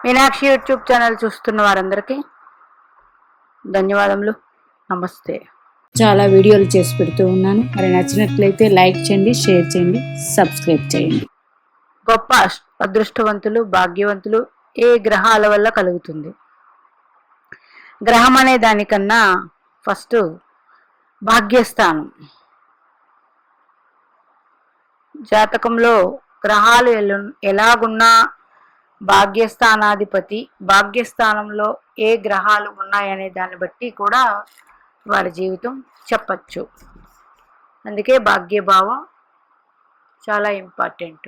Meenakshi YouTube channel చూస్తున్న వారందరికీ ధన్యవాదములు. నమస్తే. చాలా వీడియోలు చేసి పెడుతూ ఉన్నాను. మరి నచ్చినట్లయితే లైక్ చేయండి, షేర్ చేయండి, సబ్స్క్రైబ్ చేయండి. గొప్ప అదృష్టవంతులు, భాగ్యవంతులు ఏ గ్రహాల వల్ల కలుగుతుంది? గ్రహం అనే దానికన్నా ఫస్ట్ భాగ్యస్థానం. జాతకంలో గ్రహాలు ఎలాగున్నా భాగ్యస్థానాధిపతి భాగ్యస్థానంలో ఏ గ్రహాలు ఉన్నాయనే దాన్ని బట్టి కూడా వారి జీవితం చెప్పచ్చు. అందుకే భాగ్యభావం చాలా ఇంపార్టెంట్.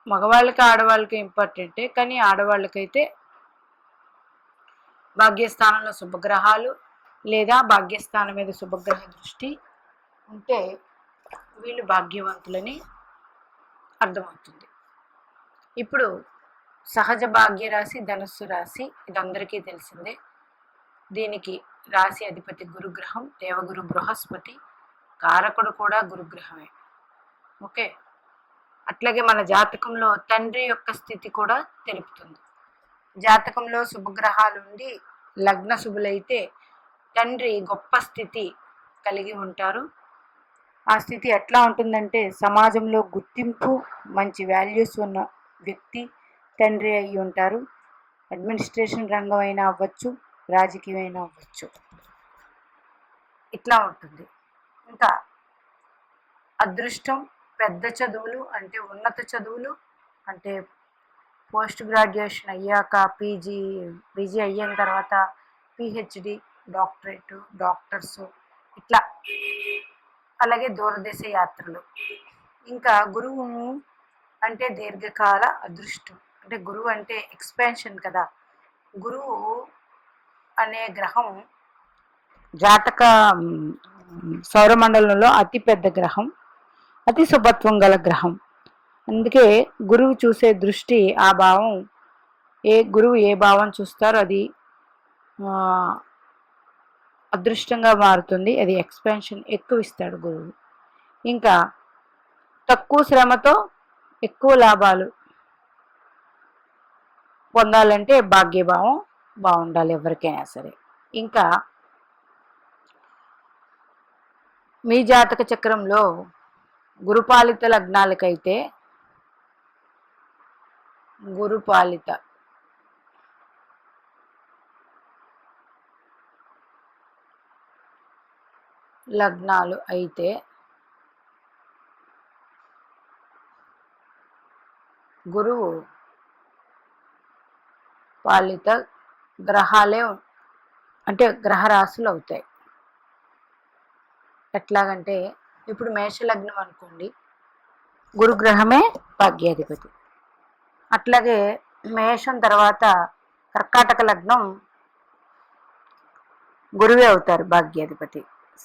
మగవాళ్ళకి ఆడవాళ్ళకి ఇంపార్టెంటే, కానీ ఆడవాళ్ళకైతే భాగ్యస్థానంలో శుభగ్రహాలు లేదా భాగ్యస్థానం మీద శుభగ్రహ దృష్టి ఉంటే వీళ్ళు భాగ్యవంతులని అర్థమవుతుంది. ఇప్పుడు సహజ భాగ్యరాశి ధనుస్సు రాశి, ఇది అందరికీ తెలిసిందే. దీనికి రాశి అధిపతి గురుగ్రహం, దేవగురు బృహస్పతి, కారకుడు కూడా గురుగ్రహమే. ఓకే, అట్లాగే మన జాతకంలో తండ్రి యొక్క స్థితి కూడా తెలుపుతుంది. జాతకంలో శుభగ్రహాలు ఉండి లగ్న శుభులైతే తండ్రి గొప్ప స్థితి కలిగి ఉంటారు. ఆ స్థితి ఎట్లా ఉంటుందంటే సమాజంలో గుర్తింపు, మంచి వాల్యూస్ ఉన్న వ్యక్తి తండ్రి అయి ఉంటారు. అడ్మినిస్ట్రేషన్ రంగం అయినా అవ్వచ్చు, రాజకీయం అయినా అవ్వచ్చు, ఇట్లా ఉంటుంది. ఇంకా అదృష్టం, పెద్ద చదువులు అంటే ఉన్నత చదువులు అంటే పోస్ట్ గ్రాడ్యుయేషన్ అయ్యాక పీజీ అయిన తర్వాత పిహెచ్డి, డాక్టరేట్, డాక్టర్స్ ఇట్లా, అలాగే దూరదేశ యాత్రలు. ఇంకా గురువు అంటే దీర్ఘకాల అదృష్టం. అంటే గురువు అంటే ఎక్స్పాన్షన్ కదా. గురువు అనే గ్రహం జాతక సౌరమండలంలో అతి పెద్ద గ్రహం, అతి శుభత్వం గల గ్రహం. అందుకే గురువు చూసే దృష్టి, ఆ భావం, గురువు ఏ భావం చూస్తారో అది అదృష్టంగా మారుతుంది. అది ఎక్స్పాన్షన్ ఎక్కువ ఇస్తాడు గురువు. ఇంకా తక్కువ శ్రమతో ఎక్కువ లాభాలు పొందాలంటే భాగ్యభావం బాగుండాలి ఎవరికైనా సరే. ఇంకా మీ జాతక చక్రంలో గురుపాలిత లగ్నాలకైతే గురుపాలిత లగ్నాలు అయితే గురువు పాలిత గ్రహాలే అంటే గ్రహ రాశులు అవుతాయి. ఎట్లాగంటే ఇప్పుడు మేషలగ్నం అనుకోండి, గురుగ్రహమే భాగ్యాధిపతి. అట్లాగే మేషం తర్వాత కర్కాటక లగ్నం గురువే అవుతారు భాగ్యాధిపతి.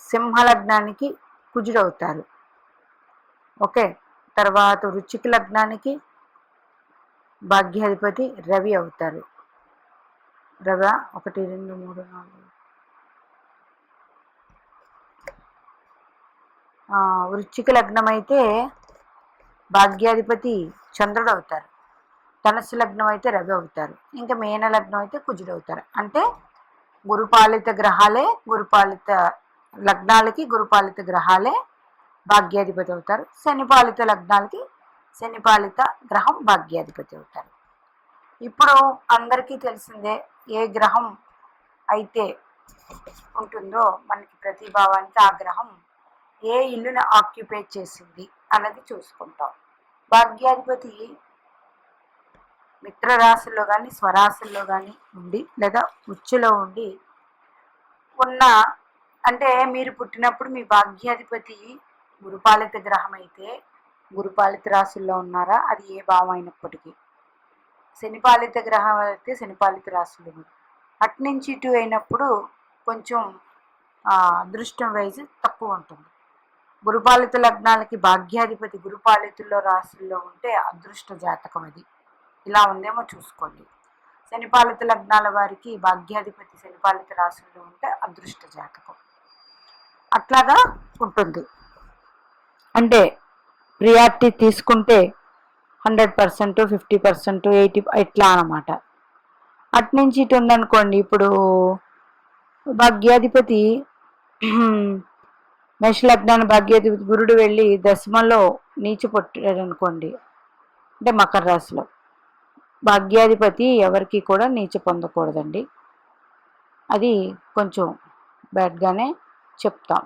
సింహ లగ్నానికి కుజుడు అవుతారు. ఓకే, తర్వాత వృశ్చిక లగ్నానికి భాగ్యాధిపతి రవి అవుతారు. రవి 1 2 3 4 వృశ్చిక లగ్నం అయితే భాగ్యాధిపతి చంద్రుడు అవుతారు. ధనుస్సు లగ్నం అయితే రవి అవుతారు. ఇంకా మీన లగ్నం అయితే కుజుడు అవుతారు. అంటే గురుపాలిత గ్రహాలే, గురుపాలిత లగ్నాలకి గురుపాలిత గ్రహాలే భాగ్యాధిపతి అవుతారు. శనిపాలిత లగ్నాలకి శనిపాలిత గ్రహం భాగ్యాధిపతి అవుతారు. ఇప్పుడు అందరికీ తెలిసిందే, ఏ గ్రహం అయితే ఉంటుందో మనకి ప్రతి భావానికి ఆ గ్రహం ఏ ఇల్లుని ఆక్యుపై చేసింది అన్నది చూసుకుంటాం. భాగ్యాధిపతి మిత్రరాశుల్లో కానీ స్వరాశుల్లో కానీ ఉండి లేదా ఉచ్చులో ఉండి ఉన్న, అంటే మీరు పుట్టినప్పుడు మీ భాగ్యాధిపతి గురుపాలిత గ్రహం అయితే గురుపాలిత రాశుల్లో ఉన్నారా, అది ఏ భావం అయినప్పటికీ. శనిపాలిత గ్రహం అయితే శనిపాలిత రాశులు, అట్నుంచి ఇటు అయినప్పుడు కొంచెం అదృష్టం వైజ్ తక్కువ ఉంటుంది. గురుపాలిత లగ్నాలకి భాగ్యాధిపతి గురుపాలితుల్లో రాశుల్లో ఉంటే అదృష్ట జాతకం అది. ఇలా ఉందేమో చూసుకోండి. శనిపాలిత లగ్నాల వారికి భాగ్యాధిపతి శనిపాలిత రాశుల్లో ఉంటే అదృష్ట జాతకం. అట్లాగా ఉంటుంది. అంటే ప్రియారిటీ తీసుకుంటే 100%, 50%, 80 ఇట్లా అనమాట. అట్నుంచి ఇటు ఉందనుకోండి, ఇప్పుడు భాగ్యాధిపతి మేష లగ్నాన్ని భాగ్యాధిపతి గురుడు వెళ్ళి దశమంలో నీచి పుట్టాడు అనుకోండి, అంటే మకర రాశిలో. భాగ్యాధిపతి ఎవరికి కూడా నీచ పొందకూడదండి, అది కొంచెం బ్యాడ్గానే చెప్తాం.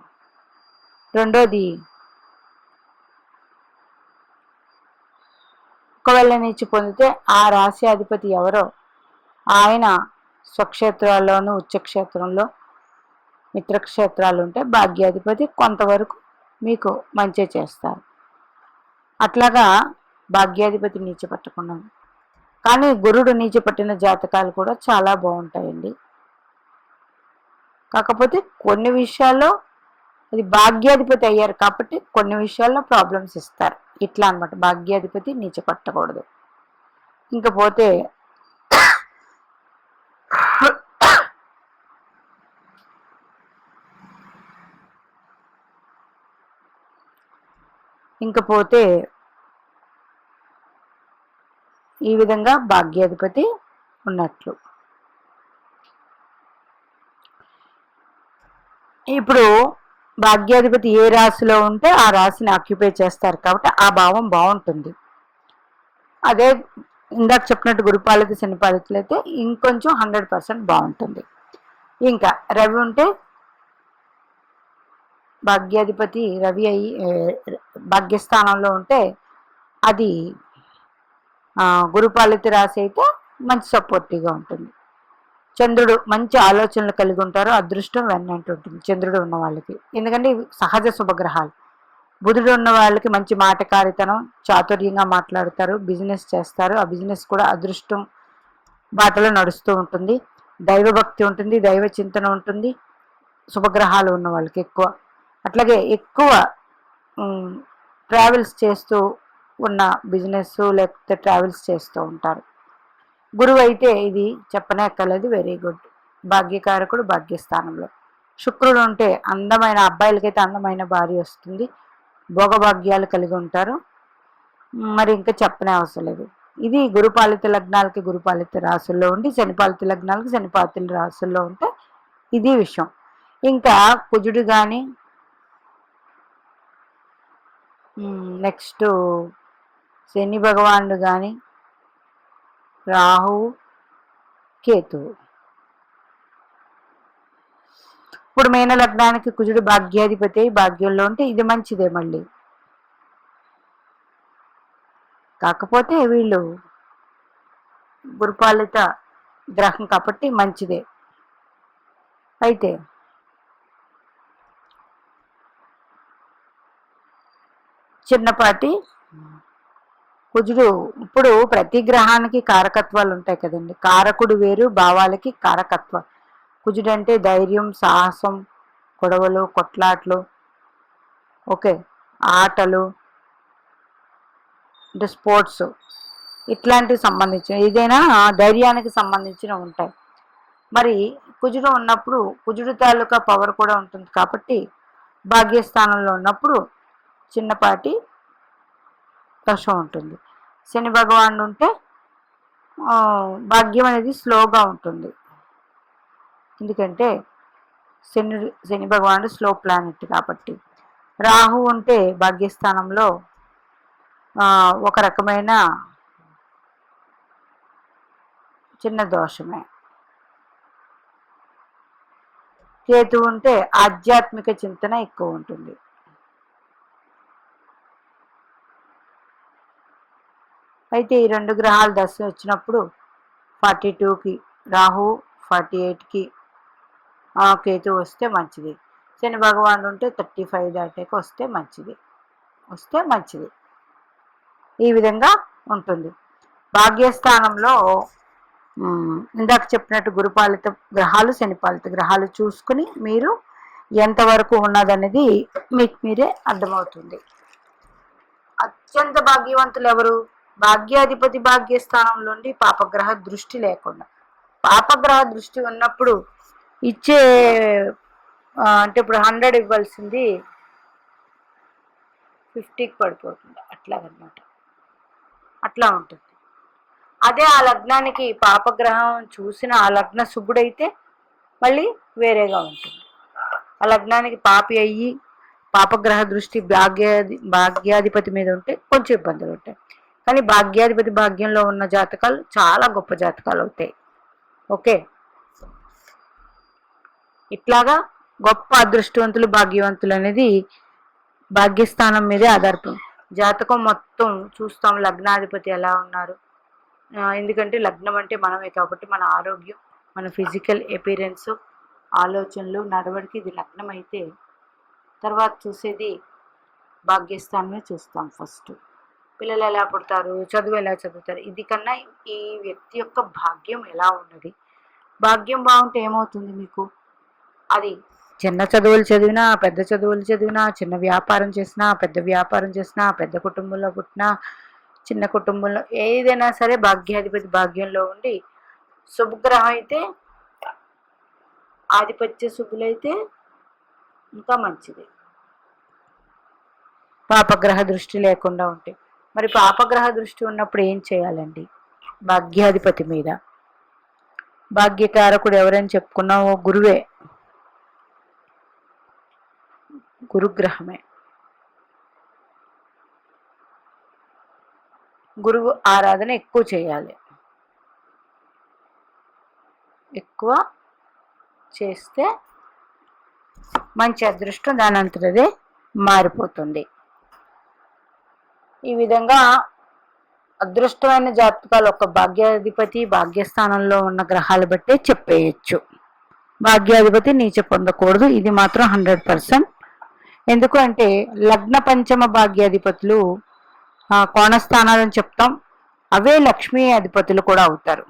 రెండోది, ఒకవేళ నీచి పొందితే ఆ రాశి అధిపతి ఎవరో ఆయన స్వక్షేత్రాల్లోనూ, ఉచ్చక్షేత్రంలో, మిత్రక్షేత్రాలు ఉంటే భాగ్యాధిపతి కొంతవరకు మీకు మంచి చేస్తారు. అట్లాగా భాగ్యాధిపతి నీచి పట్టకుండా. కానీ గురుడు నీచి పట్టిన జాతకాలు కూడా చాలా బాగుంటాయండి. కాకపోతే కొన్ని విషయాల్లో అది భాగ్యాధిపతి అయ్యారు కాబట్టి కొన్ని విషయాల్లో ప్రాబ్లమ్స్ ఇస్తారు. ఇట్లా అనమాట, భాగ్యాధిపతి నీచ పట్టకూడదు. ఇంకపోతే ఈ విధంగా భాగ్యాధిపతి ఉన్నట్లు. ఇప్పుడు భాగ్యాధిపతి ఏ రాశిలో ఉంటే ఆ రాశిని ఆక్యుపై చేస్తారు కాబట్టి ఆ భావం బాగుంటుంది. అదే ఇందాక చెప్పినట్టు గురుపాలిత శనిపాలితులు అయితే ఇంకొంచెం 100% బాగుంటుంది. ఇంకా రవి ఉంటే భాగ్యాధిపతి రవి అయ్యి భాగ్యస్థానంలో ఉంటే అది గురుపాలిత రాశి అయితే మంచి సపోర్టివ్గా ఉంటుంది. చంద్రుడు మంచి ఆలోచనలు కలిగి ఉంటారు, అదృష్టం వెన్నంటి ఉంటుంది చంద్రుడు ఉన్న వాళ్ళకి, ఎందుకంటే ఇవి సహజ శుభగ్రహాలు. బుధుడు ఉన్న వాళ్ళకి మంచి మాటకారితనం, చాతుర్యంగా మాట్లాడతారు, బిజినెస్ చేస్తారు, ఆ బిజినెస్ కూడా అదృష్టం బాటలో నడుస్తూ ఉంటుంది, దైవభక్తి ఉంటుంది, దైవ చింతన ఉంటుంది శుభగ్రహాలు ఉన్న వాళ్ళకి ఎక్కువ. అట్లాగే ఎక్కువ ట్రావెల్స్ చేస్తూ ఉన్న బిజినెస్ లేకపోతే ట్రావెల్స్ చేస్తూ ఉంటారు. గురువు అయితే ఇది చెప్పనే అక్కర్లేదు, వెరీ గుడ్, భాగ్యకారకుడు భాగ్యస్థానంలో. శుక్రుడు ఉంటే అందమైన అబ్బాయిలకైతే అందమైన భార్య వస్తుంది, భోగభాగ్యాలు కలిగి ఉంటారు, మరి ఇంకా చెప్పనే అవసరం లేదు. ఇది గురుపాలిత లగ్నాలకి గురుపాలిత రాసుల్లో ఉండి శనిపాలిత లగ్నాలకి శనిపాలిత రాసుల్లో ఉంటే ఇది విషయం. ఇంకా కుజుడు కానీ నెక్స్ట్ శని భగవానుడు కానీ రాహువు కేతువు. ఇప్పుడు మీన లగ్నానికి కుజుడు భాగ్యాధిపతి భాగ్యంలో ఉంటే ఇది మంచిదే. మళ్ళీ కాకపోతే వీళ్ళు గురుపాలిత గ్రహం కాబట్టి మంచిదే. అయితే చిన్నపాటి కుజుడు, ఇప్పుడు ప్రతి గ్రహానికి కారకత్వాలు ఉంటాయి కదండి, కారకుడు వేరు, భావాలకి కారకత్వం. కుజుడు అంటే ధైర్యం, సాహసం, గొడవలు, కొట్లాట్లు, ఓకే, ఆటలు అంటే స్పోర్ట్స్, ఇట్లాంటివి సంబంధించిన ఏదైనా ధైర్యానికి సంబంధించిన ఉంటాయి. మరి కుజుడు ఉన్నప్పుడు కుజుడు తాలూకా పవర్ కూడా ఉంటుంది కాబట్టి భాగ్యస్థానంలో ఉన్నప్పుడు చిన్నపాటి దోషం ఉంటుంది. శని భగవానుడు ఉంటే భాగ్యం అనేది స్లోగా ఉంటుంది, ఎందుకంటే శని భగవానుడు స్లో ప్లానెట్ కాబట్టి. రాహు ఉంటే భాగ్యస్థానంలో ఒక రకమైన చిన్న దోషమే. కేతు ఉంటే ఆధ్యాత్మిక చింతన ఎక్కువ ఉంటుంది. అయితే ఈ రెండు గ్రహాలు దశ వచ్చినప్పుడు 42కి రాహు, 48కి కేతు వస్తే మంచిది. శని భగవానుడు ఉంటే 35 దాటాక వస్తే మంచిది. ఈ విధంగా ఉంటుంది. భాగ్యస్థానంలో ఇందాక చెప్పినట్టు గురుపాలిత గ్రహాలు శనిపాలిత గ్రహాలు చూసుకుని మీరు ఎంతవరకు ఉన్నదనేది మీకు మీరే అర్థమవుతుంది. అత్యంత భాగ్యవంతులు ఎవరు? భాగ్యాధిపతి భాగ్యస్థానంలో ఉండి పాపగ్రహ దృష్టి లేకుండా. పాపగ్రహ దృష్టి ఉన్నప్పుడు ఇచ్చే అంటే ఇప్పుడు 100 అట్లా ఉంటుంది. అదే ఆ లగ్నానికి పాపగ్రహం చూసిన ఆ లగ్న శుభుడైతే మళ్ళీ వేరేగా ఉంటుంది. ఆ లగ్నానికి పాపి అయ్యి పాపగ్రహ దృష్టి భాగ్యాధిపతి మీద ఉంటే కొంచెం ఇబ్బందులు ఉంటాయి. కానీ భాగ్యాధిపతి భాగ్యంలో ఉన్న జాతకాలు చాలా గొప్ప జాతకాలు అవుతాయి. ఓకే, ఇట్లాగా గొప్ప అదృష్టవంతులు భాగ్యవంతులు అనేది భాగ్యస్థానం మీదే ఆధారపడి జాతకం మొత్తం చూస్తాం. లగ్నాధిపతి ఎలా ఉన్నారు, ఎందుకంటే లగ్నం అంటే మనమే కాబట్టి మన ఆరోగ్యం, మన ఫిజికల్ అపీరెన్స్, ఆలోచనలు, నడవడికి ఇది లగ్నం అయితే తర్వాత చూసేది భాగ్యస్థానమే చూస్తాం. ఫస్ట్ పిల్లలు ఎలా పుడతారు, చదువు ఎలా చదువుతారు, ఇది కన్నా ఈ వ్యక్తి యొక్క భాగ్యం ఎలా ఉన్నది. భాగ్యం బాగుంటే ఏమవుతుంది మీకు, అది చిన్న చదువులు చదివినా, పెద్ద చదువులు చదివినా, చిన్న వ్యాపారం చేసినా, పెద్ద వ్యాపారం చేసినా, పెద్ద కుటుంబంలో పుట్టినా, చిన్న కుటుంబంలో ఏదైనా సరే భాగ్యాధిపతి భాగ్యంలో ఉండి శుభగ్రహం అయితే, ఆధిపత్య శుభులైతే ఇంకా మంచిది. పాపగ్రహ దృష్టి లేకుండా ఉంటే, మరి పాపగ్రహ దృష్టి ఉన్నప్పుడు ఏం చేయాలండి? భాగ్యాధిపతి మీద భాగ్యకారకుడు ఎవరని చెప్పుకున్నావో గురువే, గురుగ్రహమే. గురువు ఆరాధన ఎక్కువ చేయాలి. ఎక్కువ చేస్తే మంచి అదృష్టం దాని అంతటదే మారిపోతుంది. ఈ విధంగా అదృష్టమైన జాతకాలు ఒక భాగ్యాధిపతి భాగ్యస్థానంలో ఉన్న గ్రహాలు బట్టే చెప్పేయచ్చు. భాగ్యాధిపతి నీచ పొందకూడదు, ఇది మాత్రం 100%. ఎందుకు అంటే లగ్న పంచమ భాగ్యాధిపతులు కోణస్థానాలని చెప్తాం, అవే లక్ష్మీ అధిపతులు కూడా అవుతారు.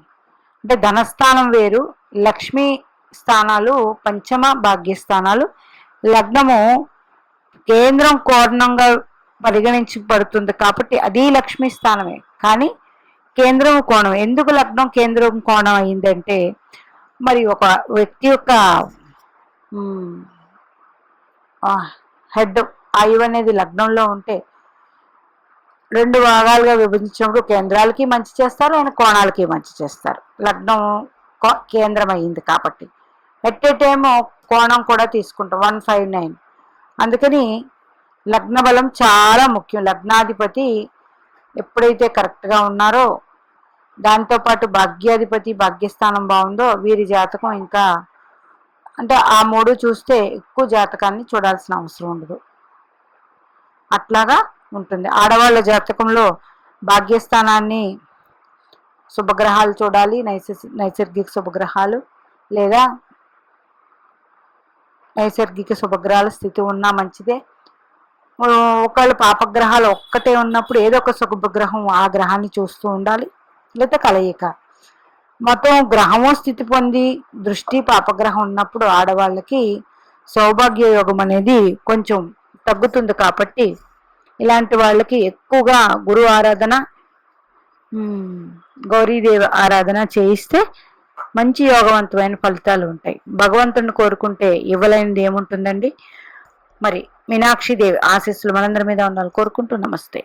అంటే ధనస్థానం వేరు, లక్ష్మీ స్థానాలు పంచమ భాగ్యస్థానాలు. లగ్నము కేంద్రం కోణంగా పరిగణించబడుతుంది కాబట్టి అది లక్ష్మీ స్థానమే, కానీ కేంద్రం కోణం. ఎందుకు లగ్నం కేంద్రం కోణం అయిందంటే, మరి ఒక వ్యక్తి యొక్క హెడ్ ఆయువు అనేది లగ్నంలో ఉంటే 2 భాగాలుగా విభజించినప్పుడు కేంద్రాలకి మంచి చేస్తారు, ఆయన కోణాలకి మంచి చేస్తారు. లగ్నం కేంద్రం అయ్యింది కాబట్టి ఎట్ ఏ టైమ్ కోణం కూడా తీసుకుంటాం 159. అందుకని లగ్న బలం చాలా ముఖ్యం. లగ్నాధిపతి ఎప్పుడైతే కరెక్ట్గా ఉన్నారో, దాంతోపాటు భాగ్యాధిపతి భాగ్యస్థానం బాగుందో, వీరి జాతకం ఇంకా అంటే ఆ 3 చూస్తే ఎక్కువ జాతకాన్ని చూడాల్సిన అవసరం ఉండదు. అట్లాగా ఉంటుంది. ఆడవాళ్ళ జాతకంలో భాగ్యస్థానాన్ని శుభగ్రహాలు చూడాలి, నైసర్గిక శుభగ్రహాలు లేదా నైసర్గిక శుభగ్రహాల స్థితి ఉన్నా మంచిదే. ఒకళ్ళు పాపగ్రహాలు ఒక్కటే ఉన్నప్పుడు ఏదో ఒక శుభగ్రహం ఆ గ్రహాన్ని చూస్తూ ఉండాలి, లేదా కలయిక. మొత్తం గ్రహము స్థితి పొంది దృష్టి పాపగ్రహం ఉన్నప్పుడు ఆడవాళ్ళకి సౌభాగ్య యోగం అనేది కొంచెం తగ్గుతుంది. కాబట్టి ఇలాంటి వాళ్ళకి ఎక్కువగా గురు ఆరాధన, గౌరీదేవి ఆరాధన చేయిస్తే మంచి యోగవంతమైన ఫలితాలు ఉంటాయి. భగవంతుడిని కోరుకుంటే ఇవ్వలేనిది ఏముంటుందండి. మరి మీనాక్షి దేవి ఆశీస్సులు మనందరి మీద ఉండాలి కోరుకుంటూ నమస్తే.